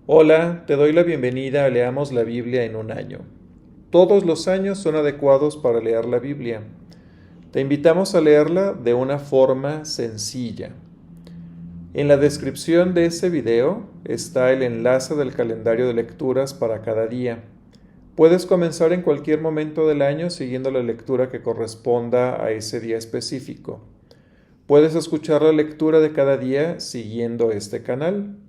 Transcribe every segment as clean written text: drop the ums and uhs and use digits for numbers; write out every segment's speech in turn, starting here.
Hola, te doy la bienvenida a Leamos la Biblia en un año. Todos los años son adecuados para leer la Biblia. Te invitamos a leerla de una forma sencilla. En la descripción de ese video está el enlace del calendario de lecturas para cada día. Puedes comenzar en cualquier momento del año siguiendo la lectura que corresponda a ese día específico. Puedes escuchar la lectura de cada día siguiendo este canal.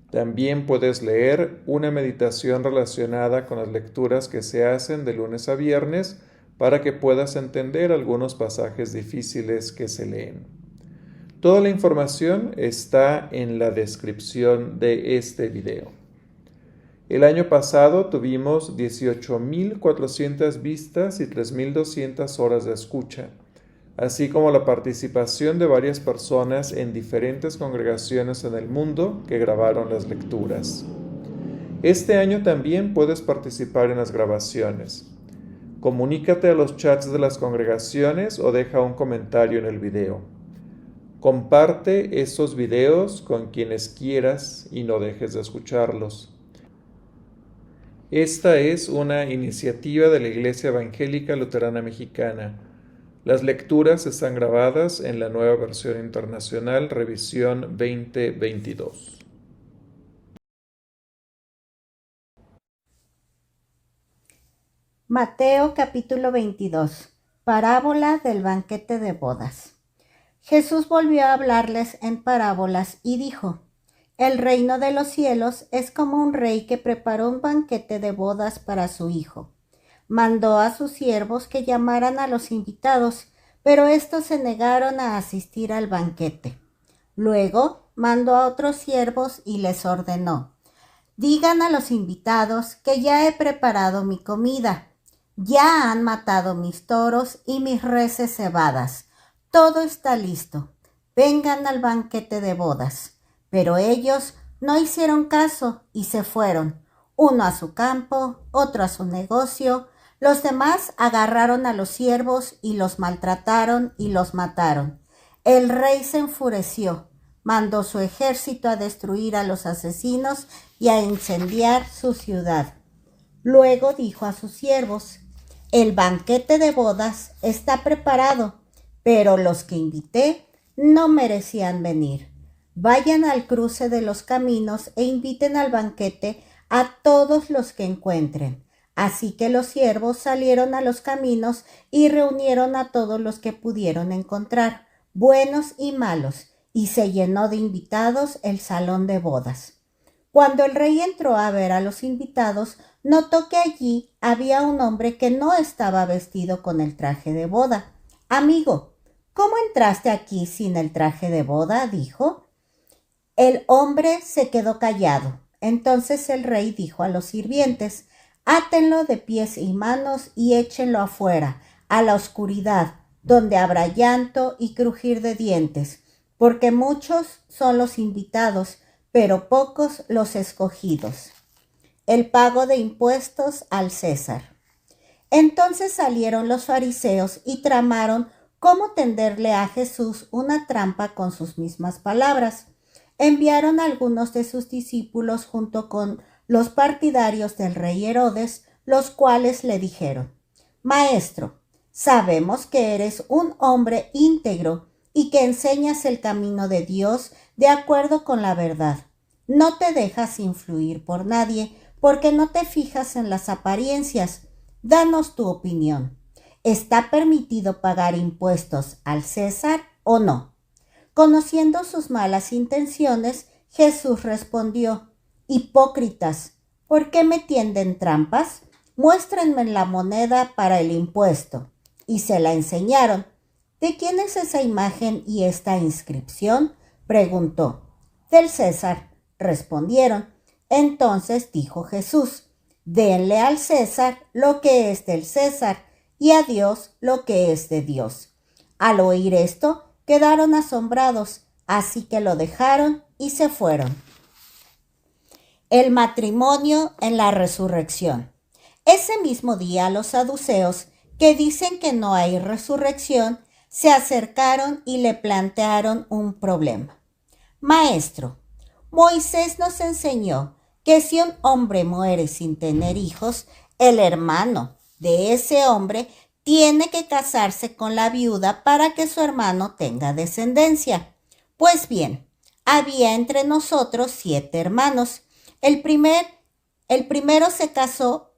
También puedes leer una meditación relacionada con las lecturas que se hacen de lunes a viernes para que puedas entender algunos pasajes difíciles que se leen. Toda la información está en la descripción de este video. El año pasado tuvimos 18.400 vistas y 3.200 horas de escucha, así como la participación de varias personas en diferentes congregaciones en el mundo que grabaron las lecturas. Este año también puedes participar en las grabaciones. Comunícate a los chats de las congregaciones o deja un comentario en el video. Comparte esos videos con quienes quieras y no dejes de escucharlos. Esta es una iniciativa de la Iglesia Evangélica Luterana Mexicana. Las lecturas están grabadas en la nueva versión internacional, revisión 2022. Mateo capítulo 22. Parábola del banquete de bodas. Jesús volvió a hablarles en parábolas y dijo: El reino de los cielos es como un rey que preparó un banquete de bodas para su hijo. Mandó a sus siervos que llamaran a los invitados, pero estos se negaron a asistir al banquete. Luego mandó a otros siervos y les ordenó: Digan a los invitados que ya he preparado mi comida. Ya han matado mis toros y mis reses cebadas. Todo está listo. Vengan al banquete de bodas. Pero ellos no hicieron caso y se fueron, uno a su campo, otro a su negocio. Los demás agarraron a los siervos y los maltrataron y los mataron. El rey se enfureció, mandó su ejército a destruir a los asesinos y a incendiar su ciudad. Luego dijo a sus siervos: El banquete de bodas está preparado, pero los que invité no merecían venir. Vayan al cruce de los caminos e inviten al banquete a todos los que encuentren. Así que los siervos salieron a los caminos y reunieron a todos los que pudieron encontrar, buenos y malos, y se llenó de invitados el salón de bodas. Cuando el rey entró a ver a los invitados, notó que allí había un hombre que no estaba vestido con el traje de boda. Amigo, ¿cómo entraste aquí sin el traje de boda?, dijo. El hombre se quedó callado. Entonces el rey dijo a los sirvientes: Átenlo de pies y manos y échenlo afuera, a la oscuridad, donde habrá llanto y crujir de dientes, porque muchos son los invitados, pero pocos los escogidos. El pago de impuestos al César. Entonces salieron los fariseos y tramaron cómo tenderle a Jesús una trampa con sus mismas palabras. Enviaron a algunos de sus discípulos junto con los partidarios del rey Herodes, los cuales le dijeron: Maestro, sabemos que eres un hombre íntegro y que enseñas el camino de Dios de acuerdo con la verdad. No te dejas influir por nadie, porque no te fijas en las apariencias. Danos tu opinión. ¿Está permitido pagar impuestos al César o no? Conociendo sus malas intenciones, Jesús respondió: Hipócritas, ¿por qué me tienden trampas? Muéstrenme la moneda para el impuesto. Y se la enseñaron. ¿De quién es esa imagen y esta inscripción?, preguntó. Del César, respondieron. Entonces dijo Jesús: Denle al César lo que es del César y a Dios lo que es de Dios. Al oír esto, quedaron asombrados, así que lo dejaron y se fueron. El matrimonio en la resurrección. Ese mismo día los saduceos, que dicen que no hay resurrección, se acercaron y le plantearon un problema. Maestro, Moisés nos enseñó que si un hombre muere sin tener hijos, el hermano de ese hombre tiene que casarse con la viuda para que su hermano tenga descendencia. Pues bien, había entre nosotros 7 hermanos. El primero se casó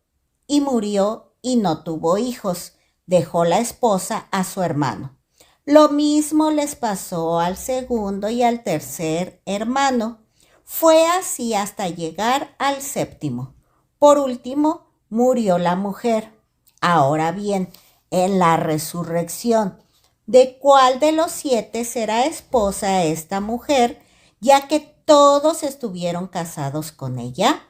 y murió y no tuvo hijos. Dejó la esposa a su hermano. Lo mismo les pasó al segundo y al tercer hermano. Fue así hasta llegar al séptimo. Por último, murió la mujer. Ahora bien, en la resurrección, ¿de cuál de los 7 será esposa esta mujer, ya que todos estuvieron casados con ella?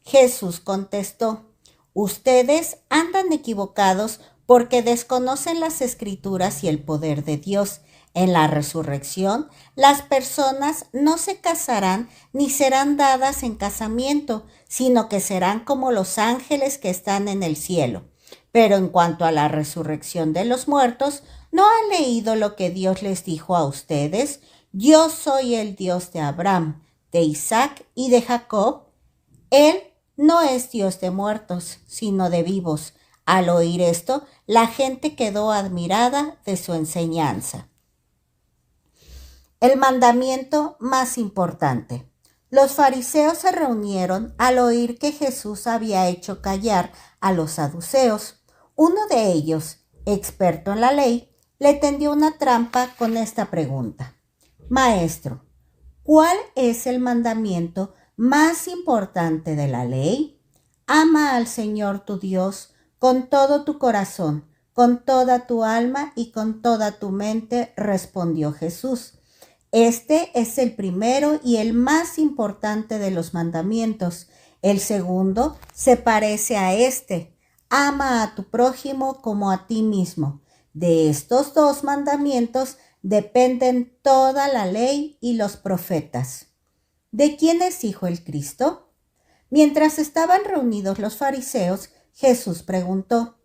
Jesús contestó: ustedes andan equivocados porque desconocen las Escrituras y el poder de Dios. En la resurrección, las personas no se casarán ni serán dadas en casamiento, sino que serán como los ángeles que están en el cielo. Pero en cuanto a la resurrección de los muertos, ¿no han leído lo que Dios les dijo a ustedes? Yo soy el Dios de Abraham, de Isaac y de Jacob. Él no es Dios de muertos, sino de vivos. Al oír esto, la gente quedó admirada de su enseñanza. El mandamiento más importante. Los fariseos se reunieron al oír que Jesús había hecho callar a los saduceos. Uno de ellos, experto en la ley, le tendió una trampa con esta pregunta: Maestro, ¿cuál es el mandamiento más importante de la ley? Ama al Señor tu Dios con todo tu corazón, con toda tu alma y con toda tu mente, respondió Jesús. Este es el primero y el más importante de los mandamientos. El segundo se parece a este: ama a tu prójimo como a ti mismo. De estos 2 mandamientos dependen toda la ley y los profetas. ¿De quién es hijo el Cristo? Mientras estaban reunidos los fariseos, Jesús preguntó: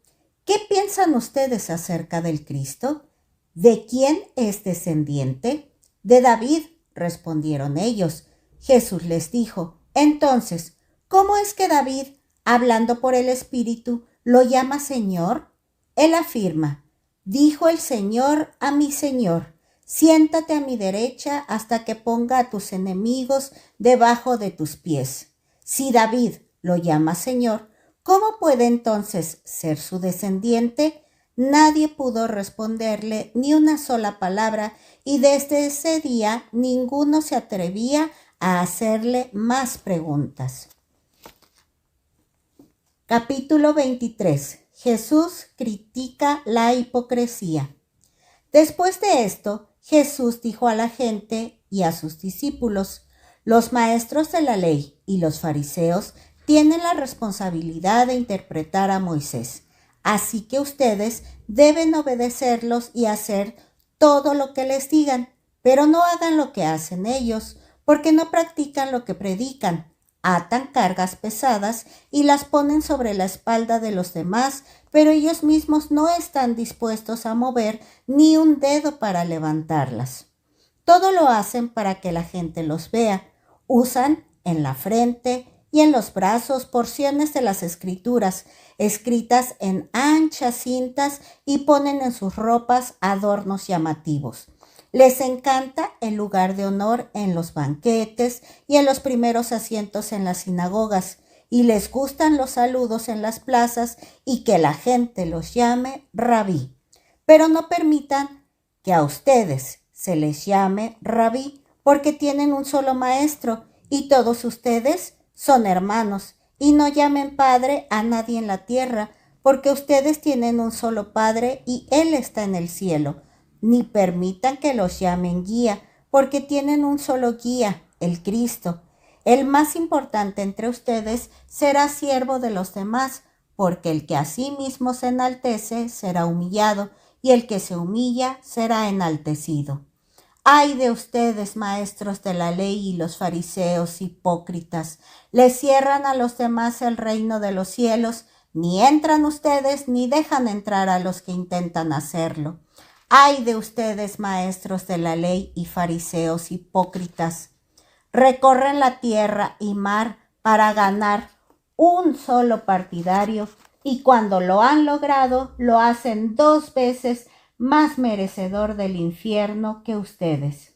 ¿qué piensan ustedes acerca del Cristo? ¿De quién es descendiente? De David, respondieron ellos. Jesús les dijo: entonces, ¿cómo es que David, hablando por el Espíritu, lo llama Señor? Él afirma: dijo el Señor a mi Señor: siéntate a mi derecha hasta que ponga a tus enemigos debajo de tus pies. Si David lo llama Señor, ¿cómo puede entonces ser su descendiente? Nadie pudo responderle ni una sola palabra, y desde ese día ninguno se atrevía a hacerle más preguntas. Capítulo 23. Jesús critica la hipocresía. Después de esto, Jesús dijo a la gente y a sus discípulos: los maestros de la ley y los fariseos tienen la responsabilidad de interpretar a Moisés. Así que ustedes deben obedecerlos y hacer todo lo que les digan, pero no hagan lo que hacen ellos, porque no practican lo que predican. Atan cargas pesadas y las ponen sobre la espalda de los demás, pero ellos mismos no están dispuestos a mover ni un dedo para levantarlas. Todo lo hacen para que la gente los vea. Usan en la frente y en los brazos porciones de las Escrituras, escritas en anchas cintas, y ponen en sus ropas adornos llamativos. Les encanta el lugar de honor en los banquetes y en los primeros asientos en las sinagogas, y les gustan los saludos en las plazas y que la gente los llame rabí. Pero no permitan que a ustedes se les llame rabí, porque tienen un solo maestro y todos ustedes son hermanos. Y no llamen padre a nadie en la tierra, porque ustedes tienen un solo Padre y Él está en el cielo. Ni permitan que los llamen guía, porque tienen un solo guía, el Cristo. El más importante entre ustedes será siervo de los demás, porque el que a sí mismo se enaltece será humillado, y el que se humilla será enaltecido. ¡Ay de ustedes, maestros de la ley y los fariseos hipócritas! Les cierran a los demás el reino de los cielos, ni entran ustedes ni dejan entrar a los que intentan hacerlo. ¡Ay de ustedes, maestros de la ley y fariseos hipócritas! Recorren la tierra y mar para ganar un solo partidario, y cuando lo han logrado, lo hacen 2 veces más merecedor del infierno que ustedes.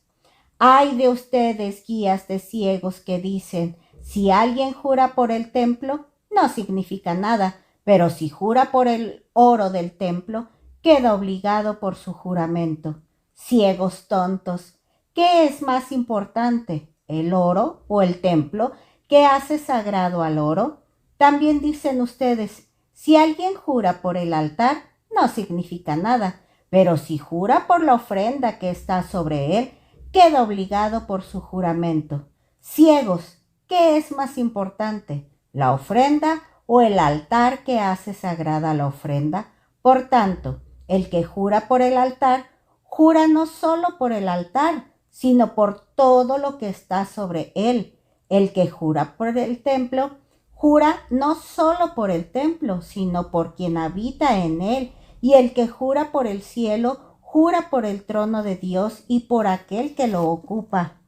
Ay de ustedes, guías de ciegos, que dicen, si alguien jura por el templo, no significa nada, pero si jura por el oro del templo, queda obligado por su juramento. Ciegos tontos, ¿qué es más importante, el oro o el templo que hace sagrado al oro? También dicen ustedes, si alguien jura por el altar, no significa nada, pero si jura por la ofrenda que está sobre él, queda obligado por su juramento. Ciegos, ¿qué es más importante, la ofrenda o el altar que hace sagrada la ofrenda? Por tanto, el que jura por el altar, jura no solo por el altar, sino por todo lo que está sobre él. El que jura por el templo, jura no solo por el templo, sino por quien habita en él. Y el que jura por el cielo, jura por el trono de Dios y por aquel que lo ocupa.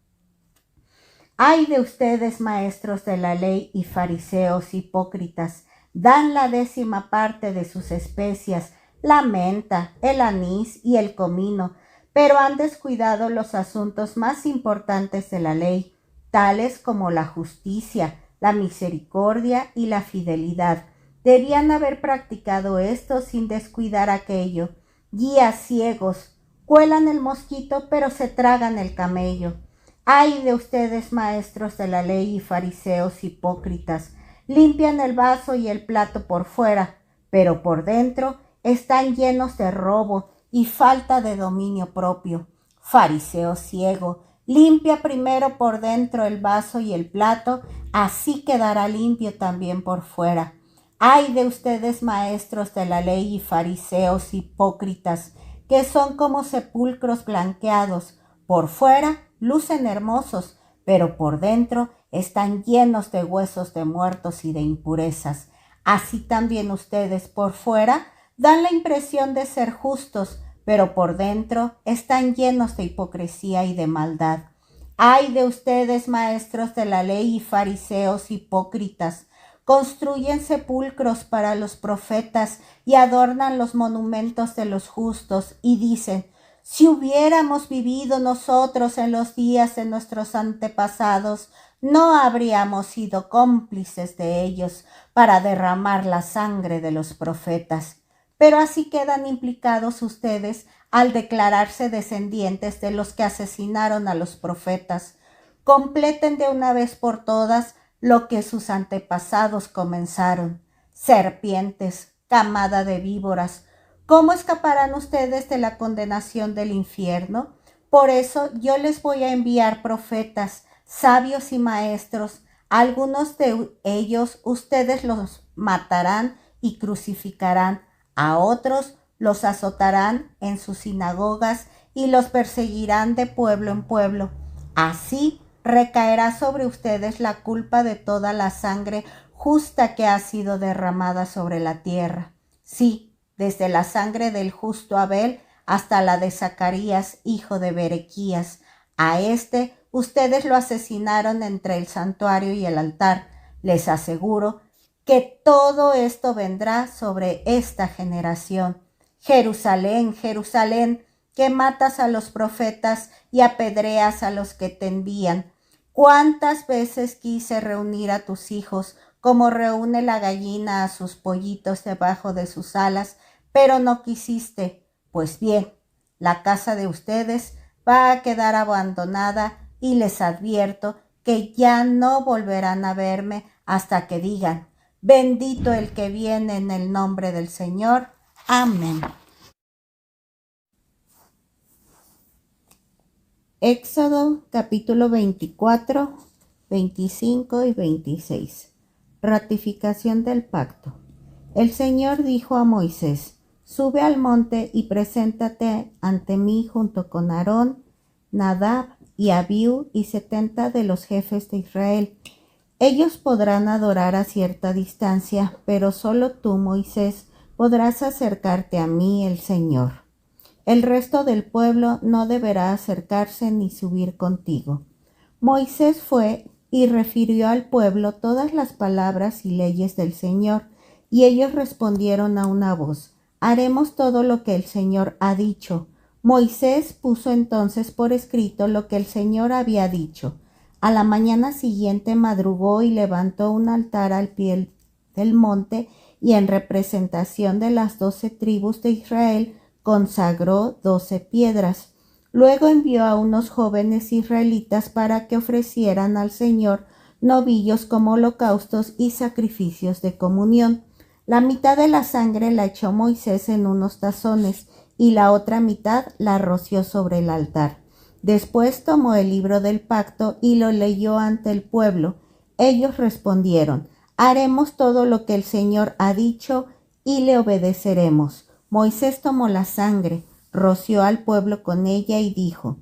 Ay de ustedes, maestros de la ley y fariseos hipócritas, dan la 10ª parte de sus especias, la menta, el anís y el comino, pero han descuidado los asuntos más importantes de la ley, tales como la justicia, la misericordia y la fidelidad. Debían haber practicado esto sin descuidar aquello. Guías ciegos, cuelan el mosquito pero se tragan el camello. Ay de ustedes, maestros de la ley y fariseos hipócritas, limpian el vaso y el plato por fuera, pero por dentro están llenos de robo y falta de dominio propio. Fariseo ciego, limpia primero por dentro el vaso y el plato, así quedará limpio también por fuera. Ay de ustedes, maestros de la ley y fariseos hipócritas, que son como sepulcros blanqueados, por fuera lucen hermosos, pero por dentro están llenos de huesos de muertos y de impurezas. Así también ustedes por fuera dan la impresión de ser justos, pero por dentro están llenos de hipocresía y de maldad. Ay de ustedes, maestros de la ley y fariseos hipócritas, construyen sepulcros para los profetas y adornan los monumentos de los justos y dicen, si hubiéramos vivido nosotros en los días de nuestros antepasados, no habríamos sido cómplices de ellos para derramar la sangre de los profetas. Pero así quedan implicados ustedes al declararse descendientes de los que asesinaron a los profetas. Completen de una vez por todas lo que sus antepasados comenzaron. Serpientes, camada de víboras, ¿cómo escaparán ustedes de la condenación del infierno? Por eso yo les voy a enviar profetas, sabios y maestros. Algunos de ellos ustedes los matarán y crucificarán. A otros los azotarán en sus sinagogas y los perseguirán de pueblo en pueblo. Así recaerá sobre ustedes la culpa de toda la sangre justa que ha sido derramada sobre la tierra. Sí, desde la sangre del justo Abel hasta la de Zacarías, hijo de Berequías. A este ustedes lo asesinaron entre el santuario y el altar. Les aseguro que todo esto vendrá sobre esta generación. Jerusalén, Jerusalén, que matas a los profetas y apedreas a los que te envían. ¿Cuántas veces quise reunir a tus hijos como reúne la gallina a sus pollitos debajo de sus alas, pero no quisiste? Pues bien, la casa de ustedes va a quedar abandonada y les advierto que ya no volverán a verme hasta que digan, bendito el que viene en el nombre del Señor. Amén. Éxodo capítulo 24, 25 y 26. Ratificación del pacto. El Señor dijo a Moisés, sube al monte y preséntate ante mí junto con Aarón, Nadab y Abiú y 70 de los jefes de Israel. Ellos podrán adorar a cierta distancia, pero solo tú, Moisés, podrás acercarte a mí, el Señor. El resto del pueblo no deberá acercarse ni subir contigo. Moisés fue y refirió al pueblo todas las palabras y leyes del Señor. Y ellos respondieron a una voz: haremos todo lo que el Señor ha dicho. Moisés puso entonces por escrito lo que el Señor había dicho. A la mañana siguiente madrugó y levantó un altar al pie del monte, y en representación de las 12 tribus de Israel consagró 12 piedras. Luego envió a unos jóvenes israelitas para que ofrecieran al Señor novillos como holocaustos y sacrificios de comunión. La mitad de la sangre la echó Moisés en unos tazones y la otra mitad la roció sobre el altar. Después tomó el libro del pacto y lo leyó ante el pueblo. Ellos respondieron: haremos todo lo que el Señor ha dicho y le obedeceremos. Moisés tomó la sangre, roció al pueblo con ella y dijo: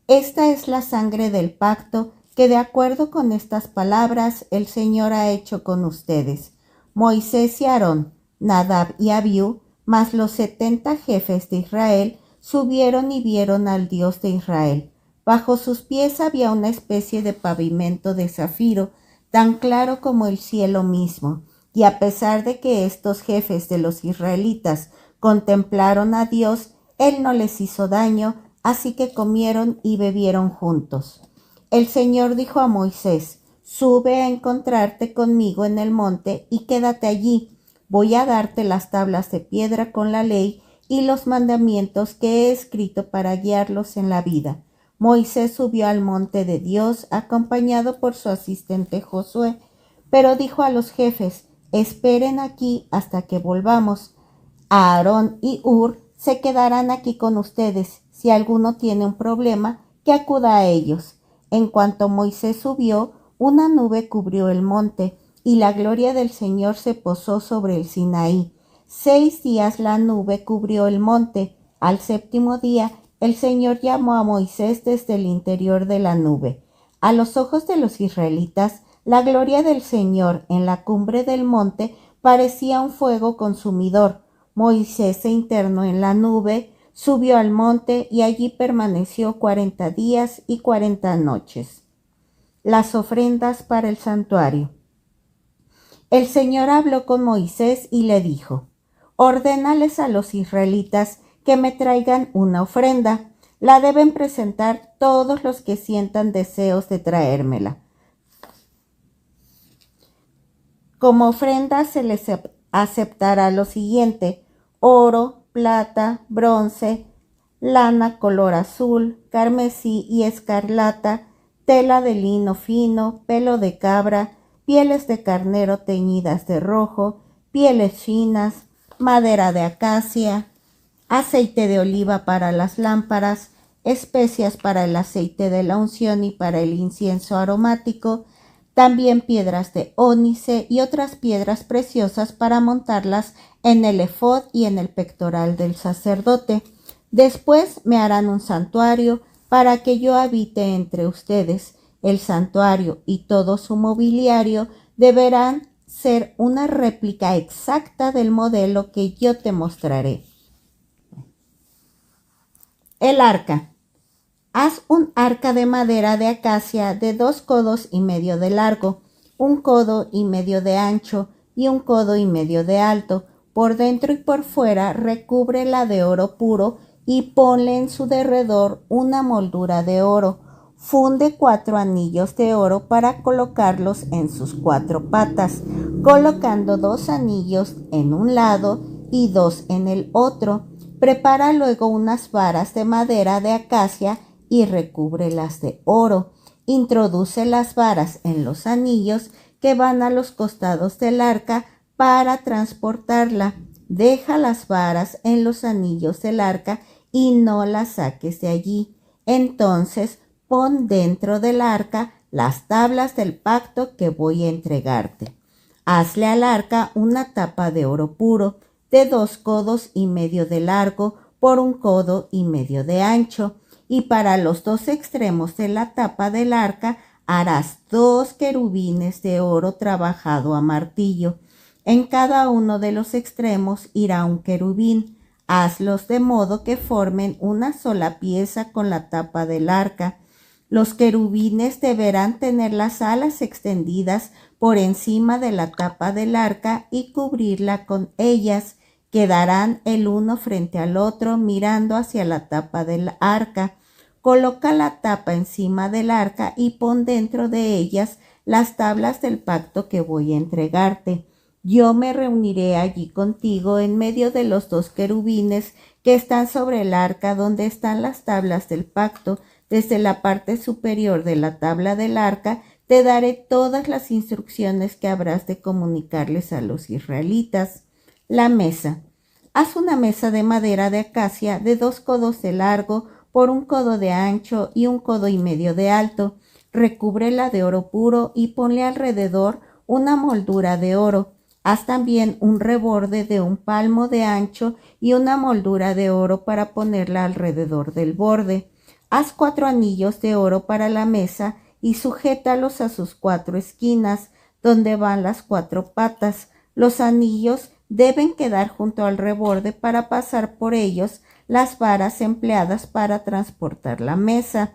esta es la sangre del pacto que, de acuerdo con estas palabras, el Señor ha hecho con ustedes. Moisés y Aarón, Nadab y Abiú, más los 70 jefes de Israel, subieron y vieron al Dios de Israel. Bajo sus pies había una especie de pavimento de zafiro, tan claro como el cielo mismo. Y a pesar de que estos jefes de los israelitas contemplaron a Dios, Él no les hizo daño, así que comieron y bebieron juntos. El Señor dijo a Moisés: sube a encontrarte conmigo en el monte y quédate allí. Voy a darte las tablas de piedra con la ley y los mandamientos que he escrito para guiarlos en la vida. Moisés subió al monte de Dios acompañado por su asistente Josué, pero dijo a los jefes: esperen aquí hasta que volvamos. Aarón y Hur se quedarán aquí con ustedes. Si alguno tiene un problema, que acuda a ellos. En cuanto Moisés subió, una nube cubrió el monte, y la gloria del Señor se posó sobre el Sinaí. 6 días la nube cubrió el monte. Al 7º día, el Señor llamó a Moisés desde el interior de la nube. A los ojos de los israelitas, la gloria del Señor en la cumbre del monte parecía un fuego consumidor. Moisés se internó en la nube, subió al monte y allí permaneció 40 días y 40 noches. Las ofrendas para el santuario. El Señor habló con Moisés y le dijo: ordénales a los israelitas que me traigan una ofrenda. La deben presentar todos los que sientan deseos de traérmela. Como ofrenda se les aceptará lo siguiente: oro, plata, bronce, lana color azul, carmesí y escarlata, tela de lino fino, pelo de cabra, pieles de carnero teñidas de rojo, pieles finas, madera de acacia, aceite de oliva para las lámparas, especias para el aceite de la unción y para el incienso aromático, también piedras de ónice y otras piedras preciosas para montarlas en el efod y en el pectoral del sacerdote. Después me harán un santuario para que yo habite entre ustedes. El santuario y todo su mobiliario deberán ser una réplica exacta del modelo que yo te mostraré. El arca. Haz un arca de madera de acacia de 2 codos y medio de largo, 1 codo y medio de ancho y 1 codo y medio de alto. Por dentro y por fuera recúbrela de oro puro y ponle en su derredor una moldura de oro. Funde 4 anillos de oro para colocarlos en sus 4 patas, colocando 2 anillos en un lado y 2 en el otro. Prepara luego unas varas de madera de acacia y recúbrelas de oro. Introduce las varas en los anillos que van a los costados del arca para transportarla. Deja las varas en los anillos del arca y no las saques de allí. Entonces pon dentro del arca las tablas del pacto que voy a entregarte. Hazle al arca una tapa de oro puro, de 2 codos y medio de largo por 1 codo y medio de ancho, y para los 2 extremos de la tapa del arca harás 2 querubines de oro trabajado a martillo. En cada uno de los extremos irá un querubín. Hazlos de modo que formen una sola pieza con la tapa del arca. Los querubines deberán tener las alas extendidas por encima de la tapa del arca y cubrirla con ellas. Quedarán el uno frente al otro mirando hacia la tapa del arca. Coloca la tapa encima del arca y pon dentro de ellas las tablas del pacto que voy a entregarte. Yo me reuniré allí contigo en medio de los dos querubines que están sobre el arca donde están las tablas del pacto. Desde la parte superior de la tabla del arca te daré todas las instrucciones que habrás de comunicarles a los israelitas. La mesa. Haz una mesa de madera de acacia de 2 codos de largo por 1 codo de ancho y 1 codo y medio de alto. Recúbrela de oro puro y ponle alrededor una moldura de oro. Haz también un reborde de 1 palmo de ancho y una moldura de oro para ponerla alrededor del borde. Haz 4 anillos de oro para la mesa y sujétalos a sus 4 esquinas, donde van las 4 patas. Los anillos deben quedar junto al reborde para pasar por ellos las varas empleadas para transportar la mesa.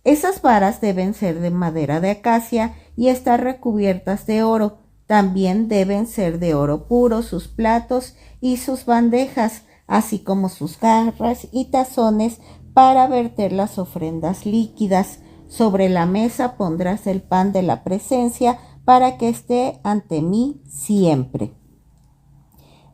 Esas varas deben ser de madera de acacia y estar recubiertas de oro. También deben ser de oro puro sus platos y sus bandejas, así como sus jarras y tazones para verter las ofrendas líquidas. Sobre la mesa pondrás el pan de la presencia para que esté ante mí siempre.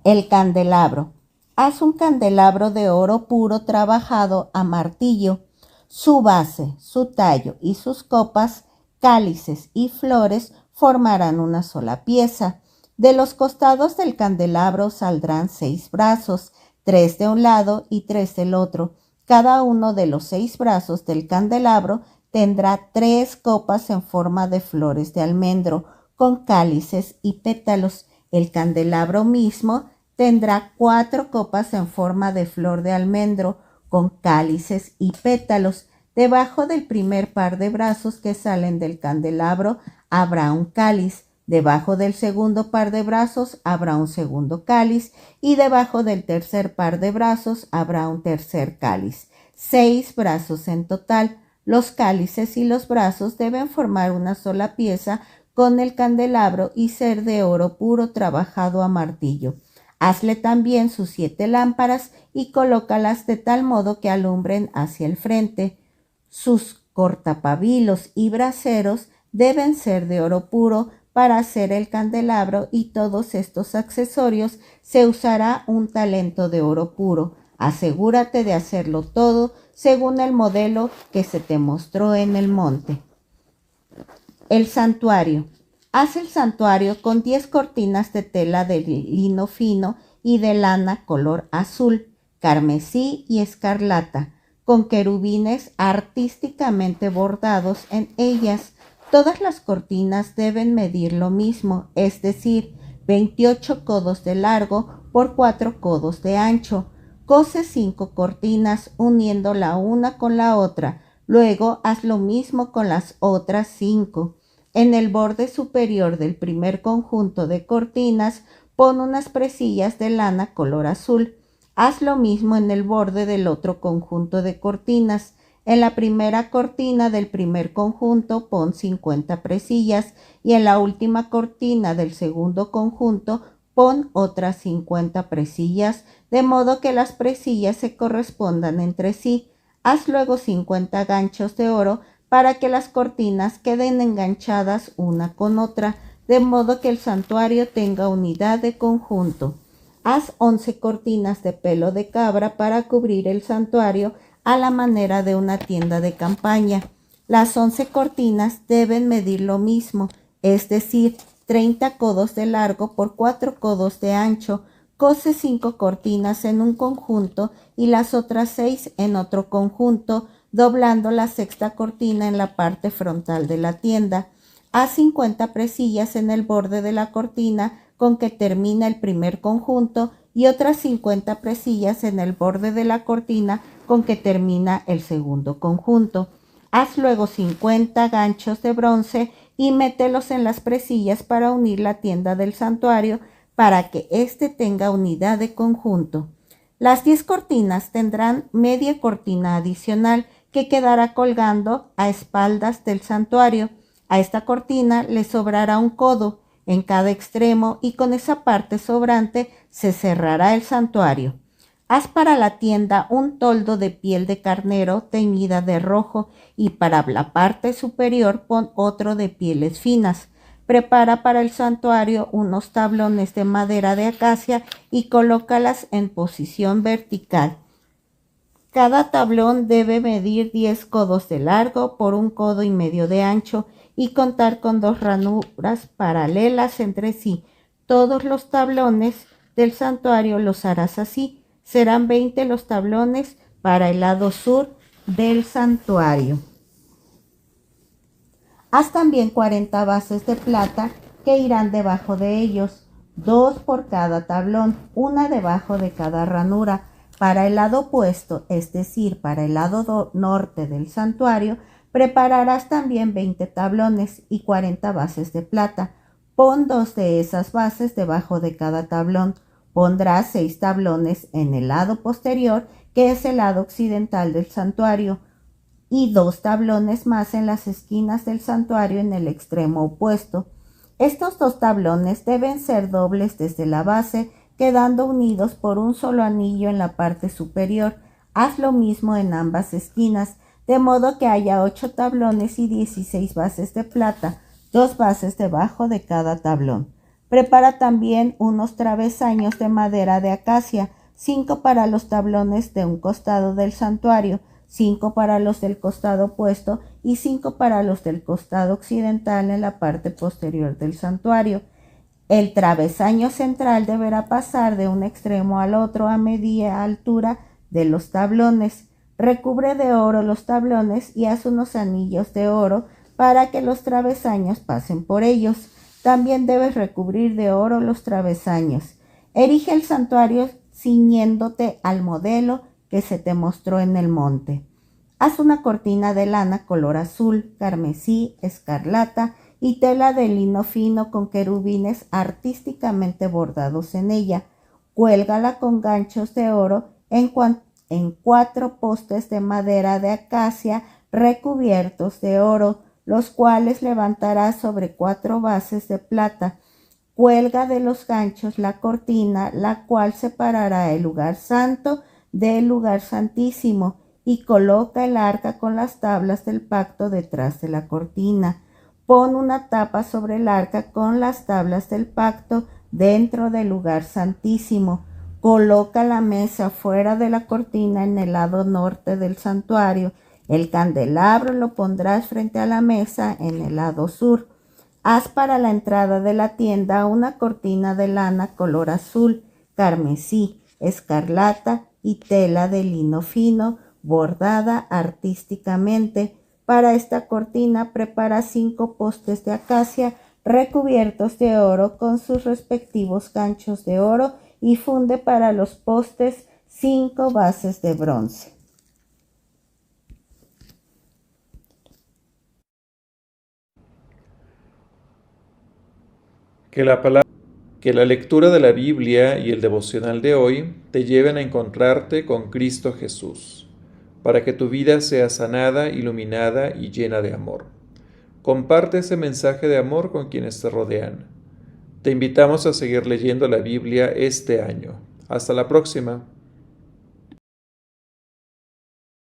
El candelabro. Haz un candelabro de oro puro trabajado a martillo. Su base, su tallo y sus copas, cálices y flores formarán una sola pieza. De los costados del candelabro saldrán 6 brazos, 3 de un lado y 3 del otro. Cada uno de los 6 brazos del candelabro tendrá 3 copas en forma de flores de almendro, con cálices y pétalos. El candelabro mismo tendrá 4 copas en forma de flor de almendro, con cálices y pétalos. Debajo del primer par de brazos que salen del candelabro habrá un cáliz. Debajo del segundo par de brazos habrá un segundo cáliz y debajo del tercer par de brazos habrá un tercer cáliz. 6 brazos en total. Los cálices y los brazos deben formar una sola pieza con el candelabro y ser de oro puro trabajado a martillo. Hazle también sus 7 lámparas y colócalas de tal modo que alumbren hacia el frente. Sus cortapabilos y braseros deben ser de oro puro. Para hacer el candelabro y todos estos accesorios se usará un talento de oro puro. Asegúrate de hacerlo todo según el modelo que se te mostró en el monte. El santuario. Haz el santuario con 10 cortinas de tela de lino fino y de lana color azul, carmesí y escarlata, con querubines artísticamente bordados en ellas. Todas las cortinas deben medir lo mismo, es decir, 28 codos de largo por 4 codos de ancho. Cose 5 cortinas uniendo la una con la otra. Luego haz lo mismo con las otras 5. En el borde superior del primer conjunto de cortinas pon unas presillas de lana color azul. Haz lo mismo en el borde del otro conjunto de cortinas. En la primera cortina del primer conjunto pon 50 presillas y en la última cortina del segundo conjunto pon otras 50 presillas, de modo que las presillas se correspondan entre sí. Haz luego 50 ganchos de oro para que las cortinas queden enganchadas una con otra, de modo que el santuario tenga unidad de conjunto. Haz 11 cortinas de pelo de cabra para cubrir el santuario a la manera de una tienda de campaña. Las 11 cortinas deben medir lo mismo, es decir, 30 codos de largo por 4 codos de ancho. Cose 5 cortinas en un conjunto y las otras 6 en otro conjunto, doblando la sexta cortina en la parte frontal de la tienda. Haz 50 presillas en el borde de la cortina con que termina el primer conjunto y otras 50 presillas en el borde de la cortina con que termina el segundo conjunto. Haz luego 50 ganchos de bronce y mételos en las presillas para unir la tienda del santuario para que éste tenga unidad de conjunto. Las 10 cortinas tendrán media cortina adicional que quedará colgando a espaldas del santuario. A esta cortina le sobrará un codo en cada extremo y con esa parte sobrante se cerrará el santuario. Haz para la tienda un toldo de piel de carnero teñida de rojo y para la parte superior pon otro de pieles finas. Prepara para el santuario unos tablones de madera de acacia y colócalas en posición vertical. Cada tablón debe medir 10 codos de largo por 1,5 codos de ancho y contar con 2 ranuras paralelas entre sí. Todos los tablones del santuario los harás así. Serán 20 los tablones para el lado sur del santuario. Haz también 40 bases de plata que irán debajo de ellos, 2 por cada tablón, una debajo de cada ranura. Para el lado opuesto, es decir, para el lado norte del santuario, prepararás también 20 tablones y 40 bases de plata. Pon 2 de esas bases debajo de cada tablón. Pondrás 6 tablones en el lado posterior, que es el lado occidental del santuario, y 2 tablones más en las esquinas del santuario en el extremo opuesto. Estos 2 tablones deben ser dobles desde la base, quedando unidos por un solo anillo en la parte superior. Haz lo mismo en ambas esquinas, de modo que haya 8 tablones y 16 bases de plata, 2 bases debajo de cada tablón. Prepara también unos travesaños de madera de acacia, 5 para los tablones de un costado del santuario, 5 para los del costado opuesto y 5 para los del costado occidental en la parte posterior del santuario. El travesaño central deberá pasar de un extremo al otro a media altura de los tablones. Recubre de oro los tablones y haz unos anillos de oro para que los travesaños pasen por ellos. También debes recubrir de oro los travesaños. Erige el santuario ciñéndote al modelo que se te mostró en el monte. Haz una cortina de lana color azul, carmesí, escarlata y tela de lino fino con querubines artísticamente bordados en ella. Cuélgala con ganchos de oro en 4 postes de madera de acacia recubiertos de oro, los cuales levantarás sobre 4 bases de plata. Cuelga de los ganchos la cortina, la cual separará el lugar santo del lugar santísimo, y coloca el arca con las tablas del pacto detrás de la cortina. Pon una tapa sobre el arca con las tablas del pacto dentro del lugar santísimo. Coloca la mesa fuera de la cortina en el lado norte del santuario. El candelabro lo pondrás frente a la mesa en el lado sur. Haz para la entrada de la tienda una cortina de lana color azul, carmesí, escarlata y tela de lino fino bordada artísticamente. Para esta cortina prepara 5 postes de acacia recubiertos de oro con sus respectivos ganchos de oro y funde para los postes 5 bases de bronce. Que la lectura de la Biblia y el devocional de hoy te lleven a encontrarte con Cristo Jesús, para que tu vida sea sanada, iluminada y llena de amor. Comparte ese mensaje de amor con quienes te rodean. Te invitamos a seguir leyendo la Biblia este año. Hasta la próxima.